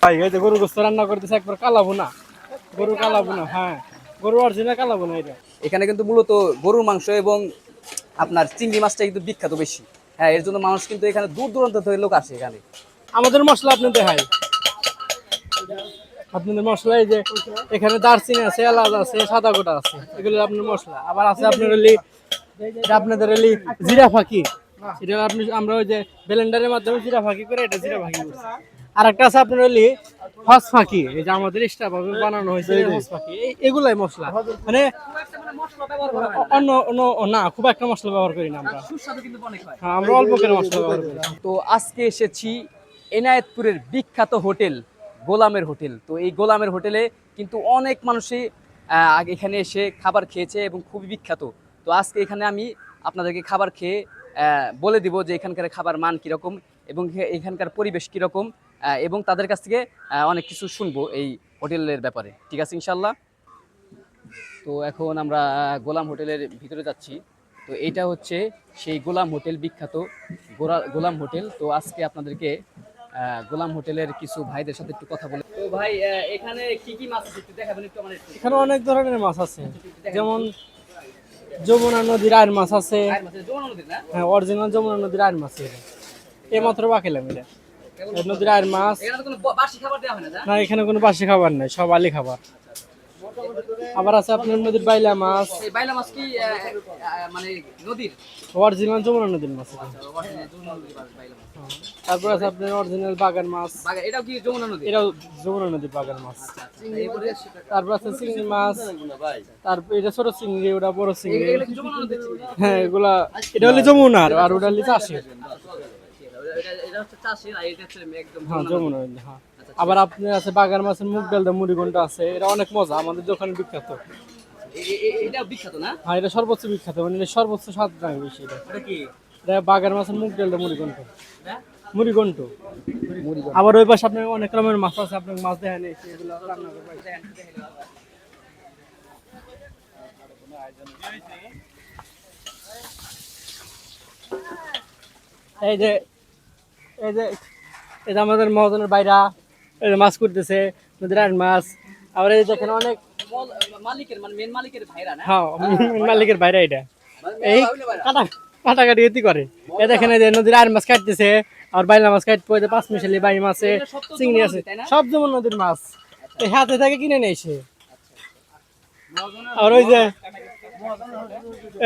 ভাই এই যে গরু গোস্ত রান্না করতেছে একবার কালা ভুনা, গরু কালা ভুনা। হ্যাঁ, গরু অরিজিনাল কালা ভুনা এটা। এখানে কিন্তু মূলত গরুর মাংস এবং আপনার চিংড়ি মাছটা কিন্তু বিখ্যাত বেশি। হ্যাঁ, এর জন্য মানুষ কিন্তু এখানে দূর দূরান্ত থেকে লোক আসে এখানে। আমাদের মশলা আপনি দেখাই, আপনাদের মশলা এই যে এখানে দারচিনি আছে, এলাচ আছে, সাদা গোটা আছে, এগুলো আপনার মশলা। আবার আছে আপনার আপনাদের জিরা ফাঁকি, এটা আপনি আমরা ওই যে ব্লেন্ডারের মাধ্যমে জিরা ফাঁকি করে এটা জিরা ফাঁকি করছি। আর একটা আছে আপনার হস ফাঁকি, এই যে আমাদের স্টাফ ভাবে বানানো হয়েছে হস ফাঁকি, এগুলাই মশলা। মানে অন্য অন্য না, খুব একটা মশলা ব্যবহার করি না আমরা। হ্যাঁ, আমরা অল্প করে মশলা ব্যবহার করি। তো আজকে এসেছি এনায়েতপুরের বিখ্যাত হোটেল গোলামের হোটেল। তো এই গোলামের হোটেলে কিন্তু অনেক মানুষই এখানে এসে খাবার খেয়েছে এবং খুবই বিখ্যাত। তো আজকে এখানে আমি আপনাদেরকে খাবার খেয়ে বলে দিব যে এখানকার খাবার মান কীরকম এবং এখানকার পরিবেশ কীরকম, এবং তাদের কাছ থেকে অনেক কিছু শুনবো এই হোটেলের ব্যাপারে। ঠিক আছে ইনশাল্লাহ। তো এখন আমরা গোলাম হোটেলের ভিতরে যাচ্ছি। তো এইটা হচ্ছে সেই গোলাম হোটেল, বিখ্যাত গোলাম হোটেল। তো আজকে আপনাদেরকে গোলাম হোটেলের কিছু ভাইদের সাথে একটু কথা বলে। তো ভাই এখানে কি কি মাছ আছে একটু দেখাবেন একটু আমাদের? এখানে অনেক ধরনের মাছ আছে, যেমন যমুনা নদীর আয়ের মাছ আছে। হ্যাঁ, অরিজিনাল যমুনা নদীর আয়ের মাছ এই মাত্র বাকিলাম এটা নদীর আয়ের মাছ। না, এখানে কোনো বাসি খাবার নাই, সব আলি খাবার। আবার আছে আপনার নদীর বাইলা মাছ। বাইলা মাছ কি মানে নদীর অরিজিনাল যমুনা নদীর মাছ। তারপর আছে আপনার অরিজিনাল বাগান মাছ। এটাও কি যমুনা নদী? এটাও যমুনা নদীর বাগান মাছ। তারপর আছে চিংড়ি মাছ। তারপর এটা ছোট চিংড়ি, ওটা বড় চিংড়ি। হ্যাঁ, এগুলা এটা হলো যমুনার আর ওটা হলো চাষের। হ্যাঁ, যমুনা। হ্যাঁ, আবার আপনার আছে বাগান মাছের মুগ ডাল দিয়ে মুড়ি ঘন্ট আছে, এটা অনেক মজা, আমাদের দোকানে বিখ্যাত। এটা বিখ্যাত না? হ্যাঁ, এটা সর্বোচ্চ বিখ্যাত, মানে সর্বোচ্চ স্বাদ নাই বেশি। এটা বাগান মাছের মুগ ডাল দিয়ে মুড়ি ঘন্ট, মুড়ি ঘন্ট। আবার ওই পাশে আপনার অনেক রকমের মাছ আছে, আপনার মাছ দেখেন এগুলো রান্না করবেন। এই যে এই যে এই যে আমাদের মহাজনের বাইরা এই যে মাছ করতেছে, নদীর আর মাছ। আবার এই দেখেন অনেক মালিকের মানে মেন মালিকের ভাইরা না? হ্যাঁ, মালিকের বাইরা এটা এই কাটাকাটি এটি করে। এ দেখেন এই যে নদীর আর মাছ কাটতেছে, আর বাইলা মাছ কাটতে ওই যে পাঁচ মিশালি বাই মাছে চিংড়ি আছে, সব যেমন নদীর মাছ এই হাতে থেকে কিনে নেই সে। আর ওই যে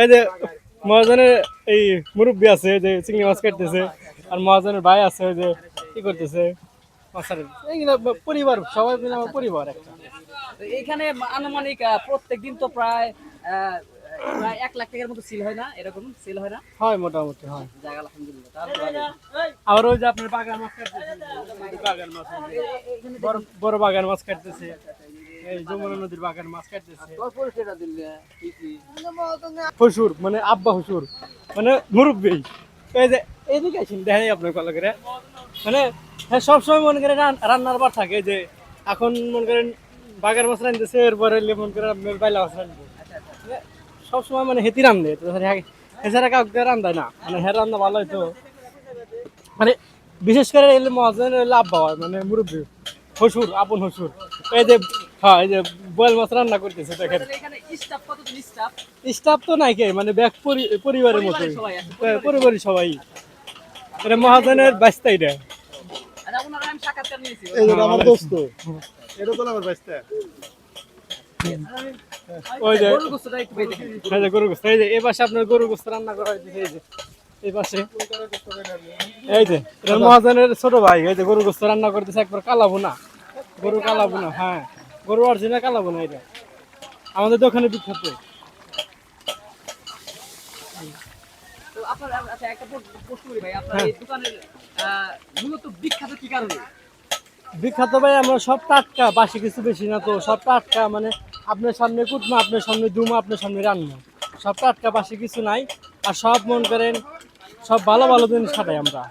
এই যে মহাজনের এই মুরব্বী আছে যে চিংড়ি মাছ কাটতেছে, আর মহাজনের ভাই আছে ওই যে কি করতেছে এইগুলো পরিবার, সবাই মিলে আমার পরিবার একটা। এখানে আনুমানিক প্রত্যেকদিন তো প্রায় 1 লাখ টাকার মতো সেল হয় না? এরকম সেল হয় না? হয়, মোটামুটি হয়। যাক আলহামদুলিল্লাহ। আবার ওই যে আপনার বাগান মাছ কাটতেছে, বাগান মাছ বড় বাগান মাছ কাটতেছে, এই যমুনা নদীর বাগান মাছ কাটতেছে। শ্বশুর মানে আব্বা শ্বশুর মানে মুরব্বী, এই যে এইদিকে আসেন দেখাই আপনার কল করে। মানে হ্যাঁ, সবসময় মনে করেন রান্নার বার থাকে যে এখন মনে করেন বাগান মাছ রাঁধতেছে, এরপরে মনে করেন বাইলা মাছ রাঁধবো। সবসময় মানে হেতি রান্ধে, এছাড়া কাউকে রান্ধায় না, মানে হ্যাঁ রান্না ভালো হয়তো। মানে বিশেষ করে এলে মহাজন এলে আব্বা হয়, মানে মুরব্বী শ্বশুর, আপন শ্বশুর। এই যে হ্যাঁ, এই যে বয়েল মাছ রান্না করতেছে দেখেন। স্টাফ তো নাই কে, মানে ব্যাগ পরিবারের মতো, পরিবারের সবাই। এটা মহাজনের বাস্তা, এটা আমার দোস্ত, এটা তো আমার বাস্তা। ওই যে গরু গোস্ত, এই যে এই পাশে আপনার গরু গোস্ত রান্না করা হয়েছে। এই যে এই পাশে এই যে এটা মহাজনের ছোট ভাই, এই যে গরু গোস্ত রান্না করতেছে একবার কালা ভুনা, গরু কালা ভুনা। হ্যাঁ, গরু অরিজিনাল কালা ভুনা, এটা আমাদের দোকানে বিখ্যাত। বিখ্যাত ভাই আমরা সব টাটকা, বাসি কিছু বেশি না, তো সব টাটকা। মানে আপনার সামনে কুটমা, আপনার সামনে দুমা, আপনার সামনে রান্না, সব টাটকা, বাসি কিছু নাই। আর সব মন করেন সব ভালো ভালো জিনিস খাটাই আমরা,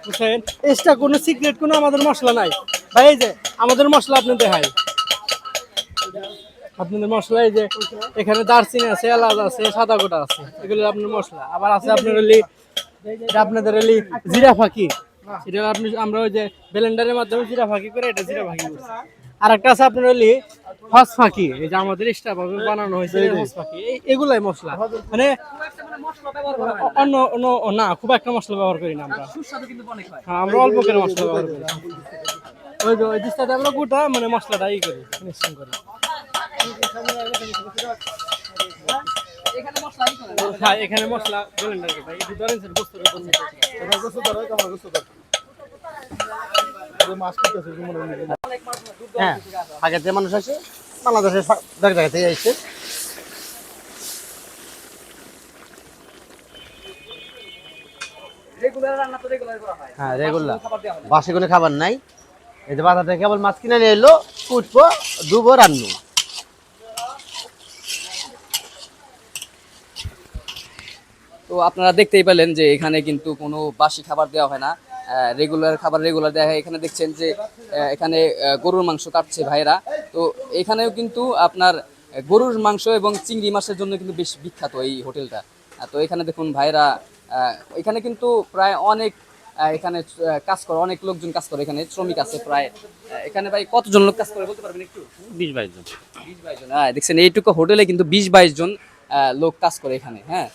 বুঝছেন। এক্সট্রা কোনো সিক্রেট কোনো আমাদের মশলা নাই ভাই। এই যে আমাদের মশলা আপনি দেখাই, আপনাদের মশলা এই যে এখানে দারচিনি আছে, এলাচ আছে, সাদা গোটা আছে, এগুলো আপনার মশলা। আবার আছে আপনার আপনাদের জিরা ফাঁকি, এটা আপনি আমরা ওই যে ব্লেন্ডারের মাধ্যমে জিরা ফাঁকি করে এটা জিরা ফাঁকি করছি। আর একটা আছে আপনার হলি হস ফাঁকি, এই যে আমাদের স্টাফ ভাবে বানানো হয়েছে হস ফাঁকি, এগুলাই মশলা মানে অন্য অন্য না খুব একটা মশলা ব্যবহার করি না আমরা। সুস্বাদু কিন্তু অনেক হয়। হ্যাঁ আমরা অল্প করে মশলা ব্যবহার করি। ওই যে ওই দিকটাতে আমরা গোটা মানে মশলাটা ই করি ফিনিশিং করি। এখানে মশলা কি করে? হ্যাঁ এখানে মশলা ব্লেন্ডার করে ভাই এই ধরেন স্যার গোস্ত করে এটা গোসল ধর কেমন গোসল ধর এই মাছ কিনতেছে মনে হয় হ্যাঁ আগে যে মানুষ আছে বাংলাদেশের জায়গা জায়গা থেকে আসছে। রেগুলার রান্না তো রেগুলার করা হয়। হ্যাঁ রেগুলার খাবার দেওয়া হয় না। বাসি কোনো খাবার নাই। এই যে বাজার থেকে কেবল মাছ কিনে নিয়ে এলো, কুটবো ধুবো রান্নু। তো আপনারা দেখতেই পেলেন যে এখানে কিন্তু কোনো বাসি খাবার দেওয়া হয় না, রেগুলার খাবার রেগুলার দেওয়া হয়। এখানে দেখছেন যে এখানে গরুর মাংস কাটছে ভাইরা। তো এখানেও কিন্তু আপনার গরুর মাংস এবং চিংড়ি মাছের জন্য কিন্তু বেশ বিখ্যাত এই হোটেলটা। তো এখানে দেখুন ভাইরা এখানে কিন্তু প্রায় অনেক এখানে কাজ করে, অনেক লোকজন কাজ করে, এখানে শ্রমিক আছে প্রায়। এখানে ভাই কতজন লোক কাজ করে বলতে পারবেন একটু? 20-22 জন। 20-22 জন। হ্যাঁ দেখছেন এইটুকু হোটেলে কিন্তু 20-22 জন লোক কাজ করে এখানে। হ্যাঁ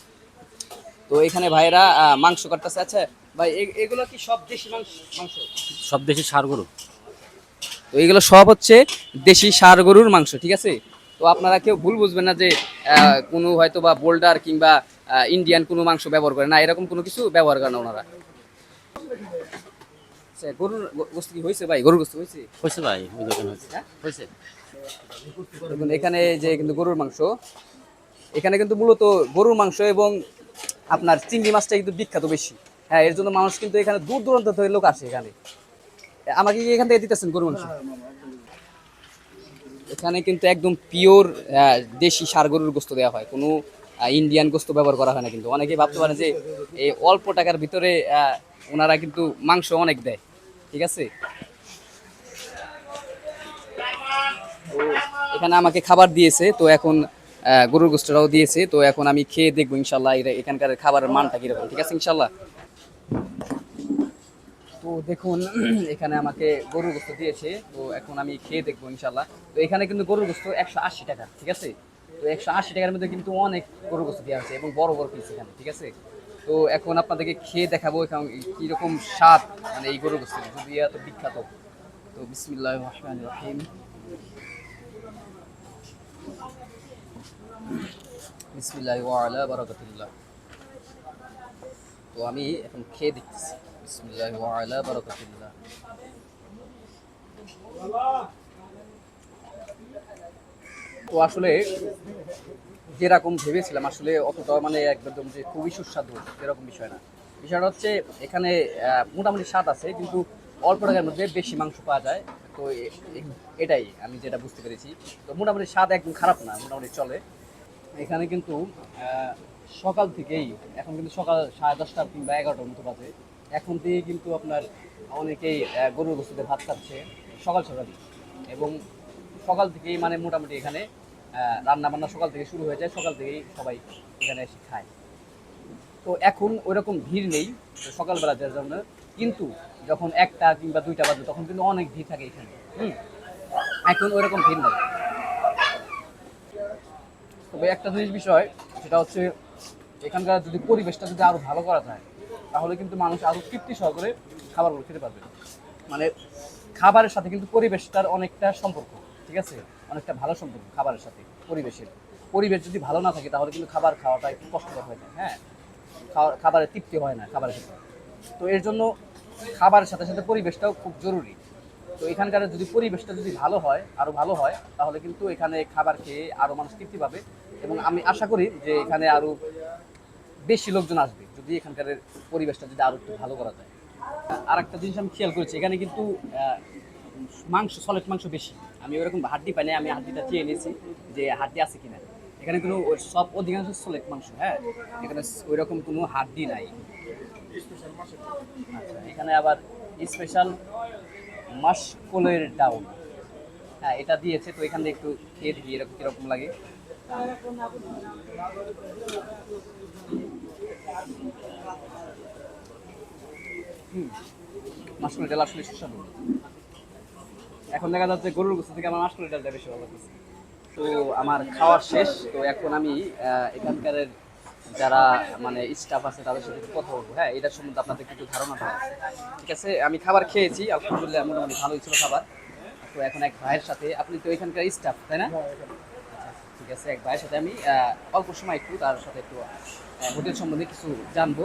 তো এখানে ভাইরা মাংস কাটতেছে। আচ্ছা ভাই এগুলো কি সব দেশি মাংস? সব দেশি ষাঁড় গরু। তো এগুলো সব হচ্ছে দেশি ষাঁড় গরুর মাংস, ঠিক আছে? তো আপনারা কেউ ভুল বুঝবেন না যে কোনো হয়তো বা বোল্ডার কিংবা ইন্ডিয়ান কোনো মাংস ব্যবহার করে না, এরকম কোনো কিছু ব্যবহার করে না ওনারা। আচ্ছা, গরুর গোস্ত কি হয়েছে ভাই? গরুর গোস্ত হয়েছে? হয়েছে ভাই, ওই দোকান হয়েছে। হ্যাঁ? হয়েছে। দেখুন এখানে যে কিন্তু গরুর মাংস, এখানে কিন্তু মূলত গরুর মাংস এবং আপনার চিংড়ি মাছটা কিন্তু বিখ্যাত বেশি। হ্যাঁ এর জন্য মানুষ কিন্তু এখানে দূর দূরান্ত থেকে লোক আসে এখানে। আমাকে কি এখান থেকে দিতেছেন গরুর মাংস? এখানে কিন্তু একদম পিওর দেশি ষাঁড় গরুর গোস্ত দেওয়া হয়, কোনো ইন্ডিয়ান গোস্ত ব্যবহার করা হয় না। কিন্তু অনেকে ভাবতে পারে যে এই অল্প টাকার ভিতরে ওনারা কিন্তু মাংস অনেক দেয়, ঠিক আছে? তো এখানে আমাকে খাবার দিয়েছে, তো এখন গরুর গোস্তটাও দিয়েছে। তো এখন আমি খেয়ে দেখবো ইনশাল্লাহ এখানকার খাবারের মানটা কিরকম, ঠিক আছে ইনশাল্লাহ। তো দেখুন এখানে আমাকে গরুর গোস্ত দিয়েছে, তো এখন আমি খেয়ে দেখবো ইনশাল্লাহ। তো এখানে কিন্তু গরুর গোস্ত 180 টাকা, ঠিক আছে? তো 180 টাকার মধ্যে কিন্তু অনেক গরুর গোস্ত দেওয়া আছে এবং বড় বড় পিস এখানে, ঠিক আছে? তো এখন আপনাদেরকে খেয়ে দেখাবো এখন কিরকম স্বাদ মানে এই গরুর গোস্ত, যদি এত বিখ্যাত। তো বিসমিল্লাহির রহমানির রহিম, বিসমিল্লাহি ওয়া আলা বারাকাতুল্লাহ। তো আমি এখন খেয়ে দেখতেছি। বিসমিল্লাহি ওয়া আলা বারাকাতুল্লাহ। তো আসলে যেরকম ভেবেছিলাম আসলে অতটা মানে একদম যে খুবই সুস্বাদু এরকম বিষয় না। বিষয়টা হচ্ছে এখানে মোটামুটি স্বাদ আছে, কিন্তু অল্প টাকার মধ্যে বেশি মাংস পাওয়া যায়। তো এটাই আমি যেটা বুঝতে পেরেছি। তো মোটামুটি স্বাদ একদম খারাপ না, মোটামুটি চলে। এখানে কিন্তু সকাল থেকেই, এখন কিন্তু সকাল 10:30 কিংবা 11টার মতো বাজে, এখন থেকেই কিন্তু আপনার অনেকেই গরুর গোস্তের ভাত খাচ্ছে সকাল সকালই। এবং সকাল থেকেই মানে মোটামুটি এখানে রান্না বান্না সকাল থেকে শুরু হয়ে যায়, সকাল থেকেই সবাই এখানে এসে খায়। তো এখন ওইরকম ভিড় নেই সকালবেলা যার জন্য, কিন্তু যখন 1টা কিংবা 2টা বাজে তখন কিন্তু অনেক ভিড় থাকে এখানে। এখন ওইরকম ভিড় নেই। তবে একটা জিনিস বিষয়, সেটা হচ্ছে এখানকার যদি পরিবেশটা যদি আরো ভালো করা যায় তাহলে কিন্তু মানুষ আরো তৃপ্তি সহকারে খাবারগুলো খেতে পারবে। মানে খাবারের সাথে কিন্তু পরিবেশটার অনেকটা সম্পর্ক, ঠিক আছে? অনেকটা ভালো সম্পর্ক খাবারের সাথে পরিবেশের। পরিবেশ যদি ভালো না থাকে তাহলে কিন্তু খাবার খাওয়াটা একটু কষ্টকর হয়ে যায়। হ্যাঁ খাবারের তৃপ্তি হয় না খাবারের সাথে। তো এর জন্য খাবারের সাথে সাথে পরিবেশটাও খুব জরুরি। তো এখানকার যদি পরিবেশটা যদি ভালো হয়, আরো ভালো হয়, তাহলে কিন্তু এখানে খাবার খেয়ে আরো মানুষ তৃপ্তি পাবে। এবং আমি আশা করি যে এখানে আরো বেশি লোকজন আসবে যদি এখানকার পরিবেশটা যদি আরো একটু ভালো করা যায়। আর একটা জিনিস আমি খেয়াল করেছি, এখানে কিন্তু মাংস, সলিড মাংস বেশি। আমি ওরকম হাড্ডি পাই না, আমি হাড্ডিটা চেয়ে নিয়েছি যে হাড্ডি আছে কিনা। এখানে কোনো সব অধিকাংশ সলিড মাংস। হ্যাঁ এখানে ওইরকম কোনো হাড্ডি নাই। আচ্ছা এখানে আবার স্পেশাল মাসকলের ডাউন, হ্যাঁ এটা দিয়েছে। তো এখান থেকে একটু খেয়ে দেখি এরকম কিরকম লাগে। মাসকলাই ডাল আসলে সুস্বাদু। এখন দেখা যাচ্ছে গরুর গোশত থেকে আমার মাসকলাই ডালটা বেশি ভালো লাগছে। তো আমার খাওয়ার শেষ, তো এখন আমি এখানকার যারা মানে স্টাফ আছে তাদের সাথে একটু কথা বলবো। হ্যাঁ, এটার সম্বন্ধে আপনাদের একটু ধারণা দেওয়া আছে। ঠিক আছে, আমি খাবার খেয়েছি, আলহামদুলিল্লাহ মোটামুটি ভালোই ছিল খাবার। তো এখন এক ভাইয়ের সাথে, আপনি তো এখানকার স্টাফ তাই না? ঠিক আছে, এক ভাইয়ের সাথে আমি অল্প সময় একটু তার সাথে একটু হোটেল সম্বন্ধে কিছু জানবো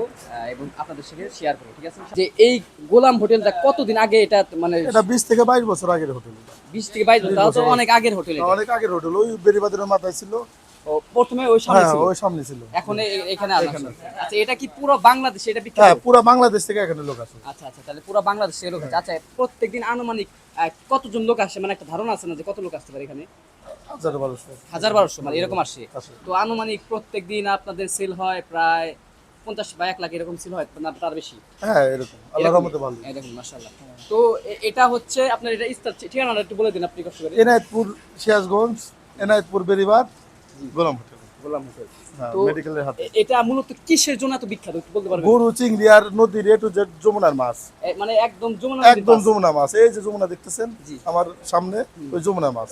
এবং আপনাদের সাথে শেয়ার করবো। ঠিক আছে, যে এই গোলাম হোটেলটা কতদিন আগে এটা মানে এটা 20 থেকে 22 বছর আগের হোটেল। 20 থেকে 22 বছর, তাও তো অনেক আগের হোটেল এটা। অনেক আগের হোটেল, ওই বেরিবাদের মাথায় ছিল। ও, প্রথমে ওই সামনে হ্যাঁ, ছিল, ওই সামনে ছিল। এখন এখানে আসছে। আচ্ছা, এটা কি পুরো বাংলাদেশে এটা বিখ্যাত? হ্যাঁ, পুরো বাংলাদেশ থেকে এখানে লোক আছে। আচ্ছা আচ্ছা, তাহলে পুরো বাংলাদেশে লোক আছে। আচ্ছা, প্রত্যেকদিন আনুমানিক কতজন লোক আসে, মানে একটা ধারণা আছে না যে কত লোক আসতে পারে এখানে? 1000-1200 1000-1200 মানে এরকম আসে। আসে। তো আনুমানিক প্রত্যেকদিন আপনাদের সেল হয় প্রায় 50 বা 1 লাখ এরকম সেল হয় না, তার বেশি? হ্যাঁ, এরকম আল্লাহর রহমতে ভালো। এই দেখুন মাশাআল্লাহ। তো এটা হচ্ছে আপনার এটা স্টার ঠিকানাটা একটু বলে দিন আপনি কষ্ট করে। এনায়েতপুর সিরাজগঞ্জ, এনায়েতপুর বেরিবাদ, গোলাম হোটেল। গোলাম হোটেল। হ্যাঁ, তো মেডিকেলের হাতে। এটা মূলত কিসের জন্য এত বিখ্যাত একটু বলতে পারবেন? গরু, চিংড়ি আর নদীর A to Z যমুনার মাছ। মানে একদম যমুনা একদম যমুনা মাছ। এই যে যমুনা দেখতেছেন জি। আমার সামনে, ওই যমুনা মাছ।